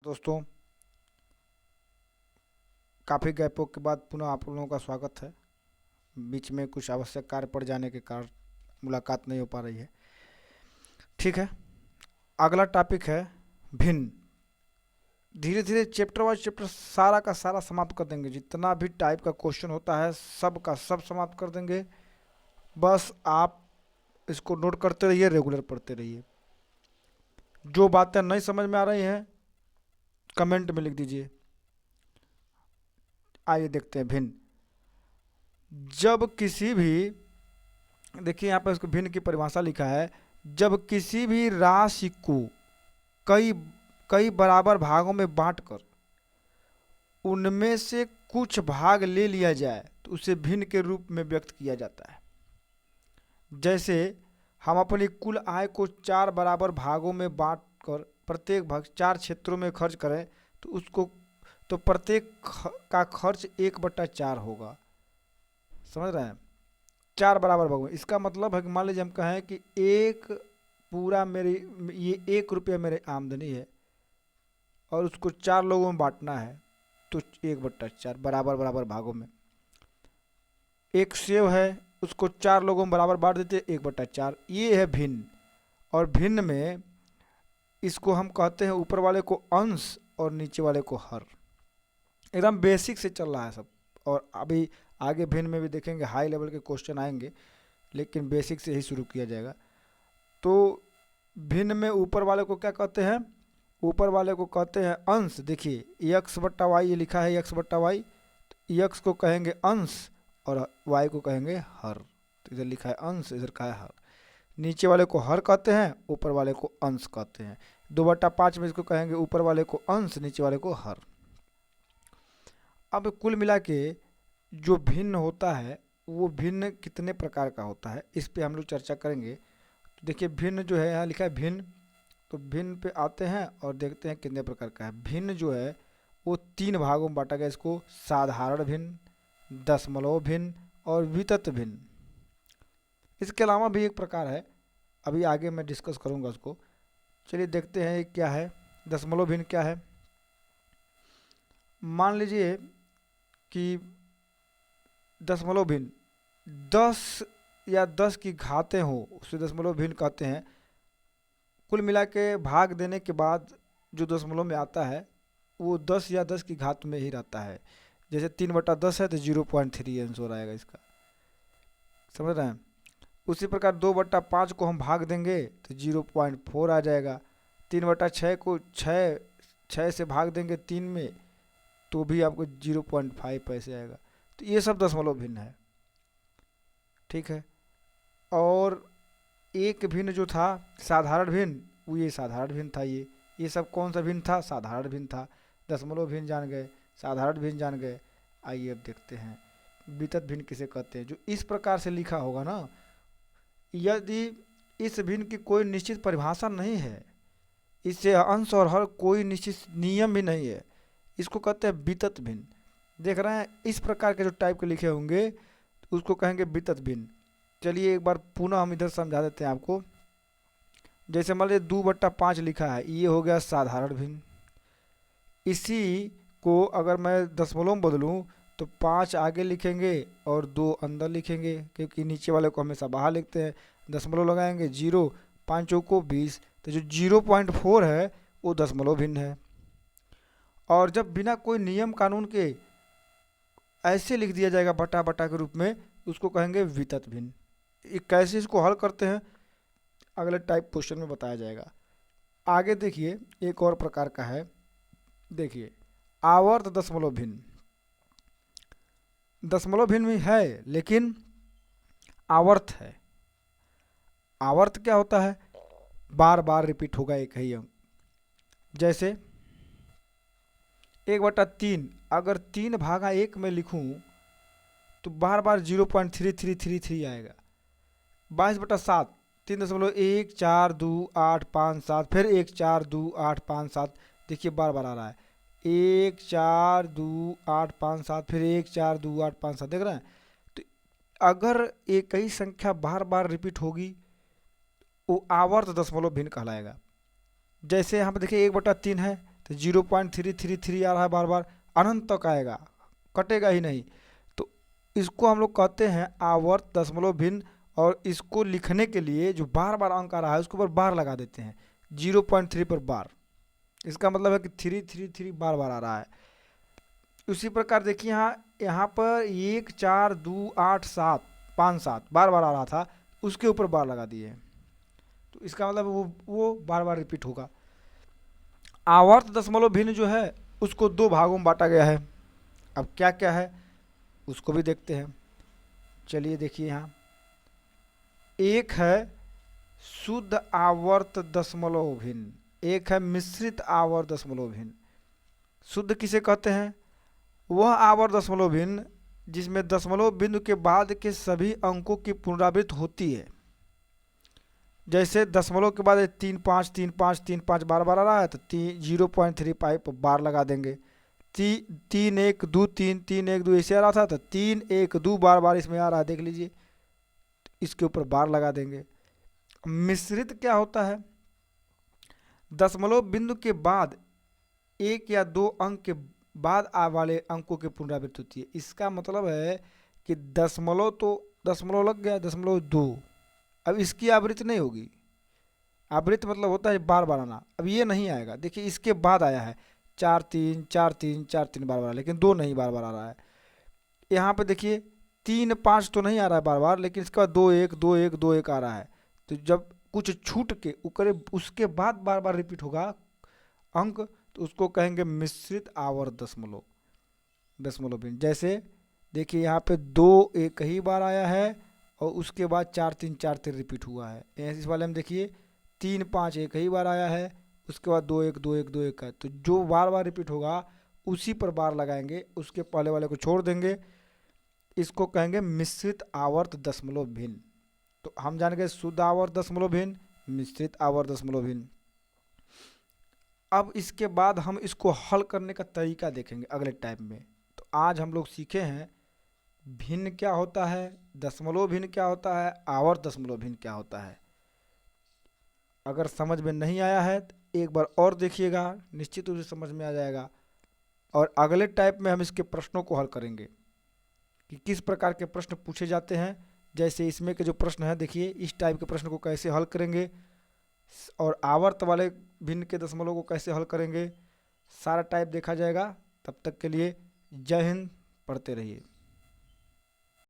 दोस्तों, काफ़ी गैपों के बाद पुनः आप लोगों का स्वागत है। बीच में कुछ आवश्यक कार्य पड़ जाने के कारण मुलाकात नहीं हो पा रही है। ठीक है, अगला टॉपिक है भिन्न। धीरे धीरे चैप्टर वाइज चैप्टर सारा का सारा समाप्त कर देंगे। जितना भी टाइप का क्वेश्चन होता है सब का सब समाप्त कर देंगे। बस आप इसको नोट करते रहिए, रेगुलर पढ़ते रहिए। जो बातें नहीं समझ में आ रही हैं कमेंट में लिख दीजिए। आइए देखते हैं भिन्न। जब किसी भी, देखिए यहाँ पर इसको भिन्न की परिभाषा लिखा है। जब किसी भी राशि को कई कई बराबर भागों में बांटकर उनमें से कुछ भाग ले लिया जाए तो उसे भिन्न के रूप में व्यक्त किया जाता है। जैसे हम अपनी कुल आय को 4 बराबर भागों में बांटकर प्रत्येक भाग 4 क्षेत्रों में खर्च करें तो प्रत्येक का खर्च 1/4 होगा। समझ रहे हैं? 4 बराबर भागों में। इसका मतलब है कि मान लीजिए हम कहें कि ये 1 रुपया मेरी आमदनी है और उसको 4 लोगों में बांटना है तो 1/4 बराबर बराबर भागों में। एक सेव है, उसको 4 लोगों में बराबर बांट देते 1/4। ये है भिन्न। और भिन्न में इसको हम कहते हैं ऊपर वाले को अंश और नीचे वाले को हर। एकदम बेसिक से चल रहा है सब। और अभी आगे भिन्न में भी देखेंगे, हाई लेवल के क्वेश्चन आएंगे, लेकिन बेसिक से ही शुरू किया जाएगा। तो भिन्न में ऊपर वाले को क्या कहते हैं? ऊपर वाले को कहते हैं अंश। देखिए x/y ये लिखा है x/y, तो x को कहेंगे अंश और y को कहेंगे हर। तो इधर लिखा है अंश, इधर लिखा है हर। नीचे वाले को हर कहते हैं, ऊपर वाले को अंश कहते हैं। 2/5 में इसको कहेंगे ऊपर वाले को अंश, नीचे वाले को हर। अब कुल मिला के जो भिन्न होता है वो भिन्न कितने प्रकार का होता है इस पे हम लोग चर्चा करेंगे। तो देखिए भिन्न जो है यहाँ लिखा है भिन्न, तो भिन्न पे आते हैं और देखते हैं कितने प्रकार का है। भिन्न जो है वो 3 भागों में बांटा गया। इसको साधारण भिन्न, दशमलव भिन्न और वितत भिन्न। इसके अलावा भी एक प्रकार है, अभी आगे मैं डिस्कस करूँगा उसको। चलिए देखते हैं क्या है दशमलव भिन्न क्या है। मान लीजिए कि दशमलव भिन्न 10 या 10 की घातें हो, उसे दशमलव भिन्न कहते हैं। कुल मिला के भाग देने के बाद जो दशमलव में आता है वो 10 या 10 की घात में ही रहता है। जैसे 3/10 है तो 0.3 आंसर आएगा इसका। समझ रहे हैं? उसी प्रकार 2/5 को हम भाग देंगे तो 0.4 आ जाएगा। 3/6 को 6 से भाग देंगे 3 में तो भी आपको 0.5 ऐसे आएगा। तो ये सब दशमलव भिन्न है। ठीक है। और एक भिन्न जो था साधारण भिन्न, वो ये साधारण भिन्न था। ये सब कौन सा भिन्न था? साधारण भिन्न था। दशमलव भिन्न जान गए, साधारण भिन्न जान गए। आइए अब देखते हैं वितत भिन्न किसे कहते हैं। जो इस प्रकार से लिखा होगा ना, यदि इस भिन्न की कोई निश्चित परिभाषा नहीं है, इससे अंश और हर कोई निश्चित नियम भी नहीं है, इसको कहते हैं वितत भिन्न। देख रहे हैं इस प्रकार के जो टाइप के लिखे होंगे उसको कहेंगे वितत भिन्न। चलिए एक बार पुनः हम इधर समझा देते हैं आपको। जैसे मान लीजिए 2/5 लिखा है, ये हो गया साधारण भिन्न। इसी को अगर मैं दशमलव में बदलूं तो 5 आगे लिखेंगे और 2 अंदर लिखेंगे, क्योंकि नीचे वाले को हमेशा बाहर लिखते हैं। दशमलव लगाएंगे 0, 5 चौको 20, तो जो 0.4 है वो दशमलव भिन्न है। और जब बिना कोई नियम कानून के ऐसे लिख दिया जाएगा बटा बटा के रूप में, उसको कहेंगे वितत भिन्न। कैसे इसको हल करते हैं अगले टाइप क्वेश्चन में बताया जाएगा। आगे देखिए एक और प्रकार का है। देखिए आवर्त दशमलव भिन्न। दशमलव भिन्न भी है लेकिन आवर्त है। आवर्त क्या होता है? बार बार रिपीट होगा एक ही अंक। जैसे 1/3 अगर 3 भागा 1 में लिखूं तो बार बार 0.3333 आएगा। 22/7 3.14285 फिर 14285। देखिए बार बार आ रहा है 14285 फिर 14285। देख रहे हैं? तो अगर एक ही संख्या बार बार रिपीट होगी वो आवर्त दशमलव भिन्न कहलाएगा। जैसे यहाँ पर देखिए 1/3 है तो 0.333 आ रहा है बार बार, अनंत तक आएगा, कटेगा ही नहीं। तो इसको हम लोग कहते हैं आवर्त दशमलव भिन्न, और इसको लिखने के लिए जो बार बार अंक आ रहा है उसके ऊपर बार लगा देते हैं, 0.3 पर बार। इसका मतलब है कि 333 बार बार आ रहा है। उसी प्रकार देखिए यहाँ पर 1 4 2 8 7 5 7 बार बार आ रहा था, उसके ऊपर बार लगा दिए, तो इसका मतलब वो बार बार रिपीट होगा। आवर्त दशमलव भिन्न जो है उसको दो भागों में बांटा गया है। अब क्या क्या है उसको भी देखते हैं। चलिए देखिए, यहाँ एक है शुद्ध आवर्त दशमलव भिन्न, एक है मिश्रित आवर्त दशमलव भिन्न। शुद्ध किसे कहते हैं? वह आवर्त दशमलव भिन्न जिसमें दशमलव बिंदु के बाद के सभी अंकों की पुनरावृत्ति होती है। जैसे दशमलव के बाद 3 5 3 5 3 5 बार बार आ रहा है तो 0.35 बार लगा देंगे। 3 1 2 3 3 1 2 ऐसे आ रहा था तो 3 1 2 बार बार इसमें आ रहा है, देख लीजिए, इसके ऊपर बार लगा देंगे। मिश्रित क्या होता है? दशमलव बिंदु के बाद एक या दो अंक के बाद आ वाले अंकों की पुनरावृत्ति होती है। इसका मतलब है कि दशमलव तो दशमलव लग गया, दशमलव 2, अब इसकी आवृत्ति नहीं होगी। आवृत्ति मतलब होता है बार बार आना, अब ये नहीं आएगा। देखिए इसके बाद आया है 4 3 4 3 4 3 बार बार, लेकिन 2 नहीं बार बार आ रहा है। यहाँ पे देखिए 3 5 तो नहीं आ रहा है बार बार, लेकिन इसके बाद 2 1 2 1 2 1 आ रहा है। तो जब कुछ छूट के उसके बाद बार बार रिपीट होगा अंक, तो उसको कहेंगे मिश्रित आवर्त दशमलव भिन्न। जैसे देखिए यहाँ पे 2 एक ही बार आया है और उसके बाद 4 3 4 3 रिपीट हुआ है। इस वाले में देखिए 3 5 एक ही बार आया है, उसके बाद 2 1 2 1 2 1 है। तो जो बार बार रिपीट होगा उसी पर बार लगाएंगे, उसके पहले वाले को छोड़ देंगे। इसको कहेंगे मिश्रित आवर्त दशमलव भिन्न। तो हम जान गए शुद्ध आवर्त दशमलव भिन्न, मिश्रित आवर्त दशमलव भिन्न। अब इसके बाद हम इसको हल करने का तरीका देखेंगे अगले टाइम में। तो आज हम लोग सीखे हैं भिन्न क्या होता है, दशमलव भिन्न क्या होता है, आवर्त दशमलव भिन्न क्या होता है। अगर समझ में नहीं आया है तो एक बार और देखिएगा, निश्चित रूप से समझ में आ जाएगा। और अगले टाइप में हम इसके प्रश्नों को हल करेंगे कि किस प्रकार के प्रश्न पूछे जाते हैं। जैसे इसमें के जो प्रश्न है, देखिए इस टाइप के प्रश्न को कैसे हल करेंगे, और आवर्त वाले भिन्न के दशमलव को कैसे हल करेंगे, सारा टाइप देखा जाएगा। तब तक के लिए जय हिंद, पढ़ते रहिए।